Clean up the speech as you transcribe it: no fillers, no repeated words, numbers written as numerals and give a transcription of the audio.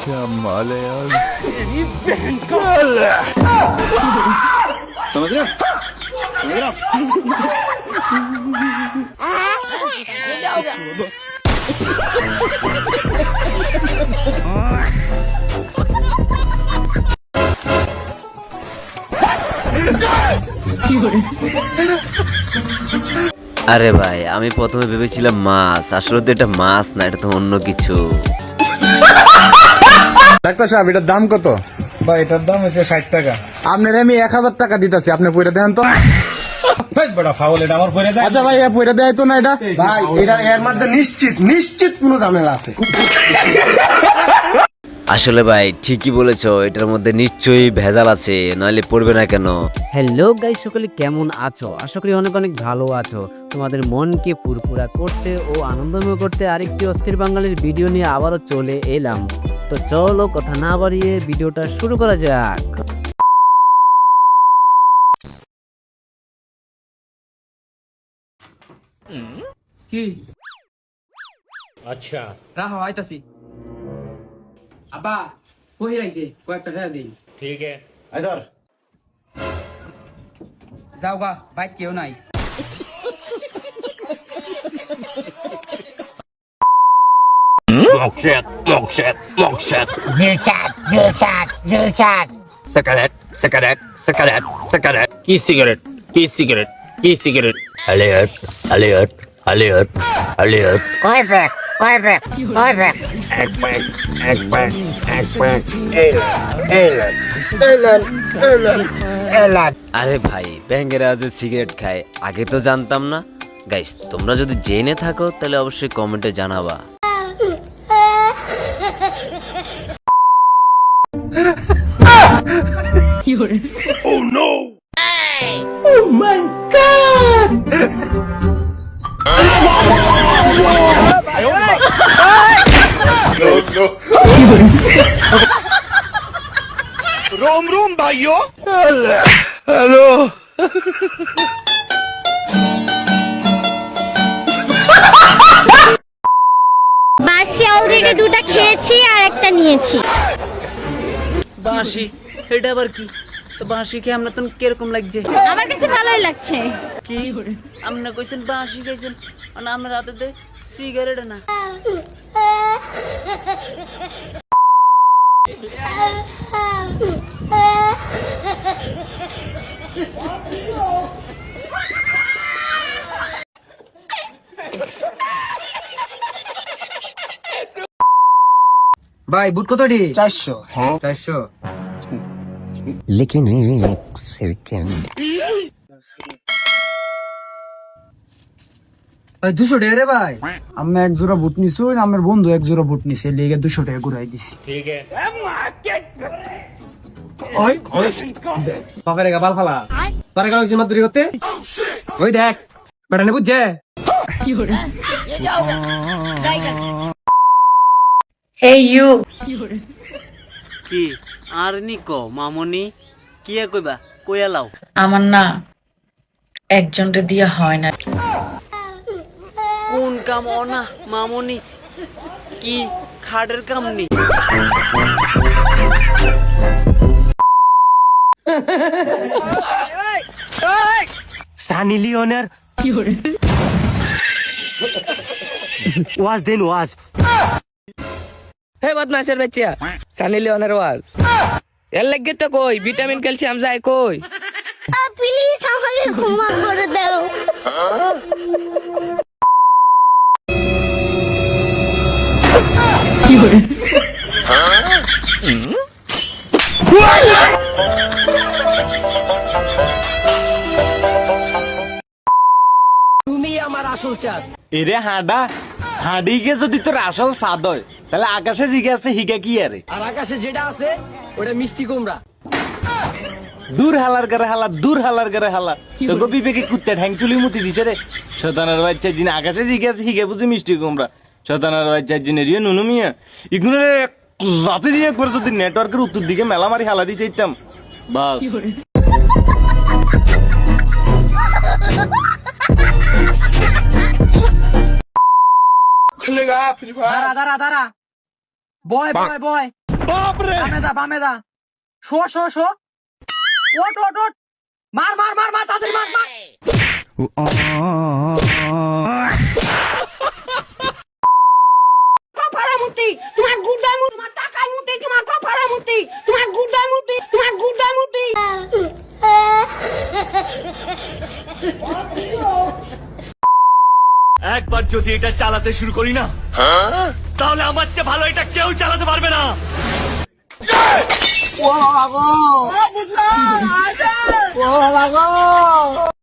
क्या माल है यार। समझ रहे हो? समझ रहे हो? আরে ভাই, আমি প্রথমে ভেবেছিলাম মাছ, আসলে তো এটা মাছ না, এটা তো অন্য কিছু। ডাক্তার সাহেব, এটার দাম কত? ভাই এটার দাম হচ্ছে 60 টাকা। আপনার আমি 1000 টাকা দিতেছি, আপনি পয়রা দেন তো। বড় ফাউল, এটা আমার পরে দেয়। আচ্ছা ভাই, পয়রা দেয় তো না এটা? ভাই এর মধ্যে নিশ্চিত কোনো ঝামেলা আছে। আসলে ভাই ঠিকই বলেছো, এটার মধ্যে নিশ্চয়ই ভেজাল আছে, নইলে পড়বে না কেন। হ্যালো গাইস, সকলে কেমন আছো? আশা করি অনেক অনেক ভালো আছো। তোমাদের মনকে পুরপুরা করতে ও আনন্দময় করতে আরেকটি অস্থির বাঙালির ভিডিও নিয়ে আবারও চলে এলাম। তো চলো কথা না বাড়িয়ে ভিডিওটা শুরু করা যাক। কি আচ্ছা রাহ আইতাছি। আব্বা কই রাইছে কয়েকটা টাকা দিন। ঠিক আছে আইদর যাও গা, বাইক কেউ নাই। সিগারেট আলিয়ট আরে ভাই, ব্যাঙের আজও সিগারেট খায়, আগে তো জানতাম না। গাইস, তোমরা যদি জেনে থাকো তাহলে অবশ্যই কমেন্টে জানাবা। বাসি অলরেডি দুটো খেয়েছি আর একটা নিয়েছি। বাঁশি, এটা আবার কি? তো বাঁশি খেয়ে আমরা তো কিরকম লাগছে? আমার কাছে ভালোই লাগছে। কি আমরা কইছেন বাঁশি খাইছেন, আর আমরা রাতে দে সিগারেট না। ভাই বুট কতটি? 400। 400। लेकिन एक सेकंड ভাই 200 টাকা রে ভাই। আমি এক জোড়া বুট নিছি, আমার বন্ধু এক জোড়া বুট নিছে, লেগে 200 টাকা ঘুরাই দিছি। পকেটে গাবাল ফালা তোরে গেল সিমা দূরি করতে। ওই দেখ বেটা নে বুঝছে। এই ইউ কি আর নিকো মামনি কি কইবা কইয়া লাও। আমার না একজনকে দিয়া হয় না। কোন কাম ও না মামনি? কি খাটের কাম নি? সানি লিওনের ওয়াজ দেন ওয়াজ। হে বদমাশের বাচ্চা, সানি লিওনের ওয়াজ এর লাগে তো কই ভিটামিন ক্যালসিয়াম যায় কই। প্লিজ আমাকে ক্ষমা করে দাও। তুমি আমার আসল চাঁদ। এরে হাঁডা, হাঁডিকে যদি তোর আসল স্বাদ হয়, তাহলে আকাশে জিগে আছে হিগা কি আরে? আর আকাশে যেটা আছে ওটা মিষ্টি কুমড়া। দূর হালার গারে হালা, দূর হালার গারে হালা, তোকে বিবেকে কুত্তে ঠ্যাং তুলি মুতি দিছে রে। শতানার বাচ্চার জিনে আকাশে জিগে আছে হিগে বুঝি মিষ্টি কুমড়া। শতানার বাচ্চার জিনে রিয়ে নুনু মিয়া এগুলো রাতে দিয়ে করে যদি নেটওয়ার্কের উত্তর দিকে মেলা মারি হালা দিতে ইতাম বাস। দাঁড়া দাঁড়া দাঁড়া, বয় বয় বয় বামে দা শো শো শো ওট ওট ওট মার মার মার মার তাড়াতাড়ি মার মার তোমার গুড্ডামুতি তোমার টাকা মুতি তোমার কপালা মুতি তোমার গুড্ডামুতি তোমার গুড্ডামুতি একবার যদি এটা চালাতে শুরু করি না তাহলে আমার চেয়ে ভালো এটা কেউ চালাতে পারবে না। ও বাবা গো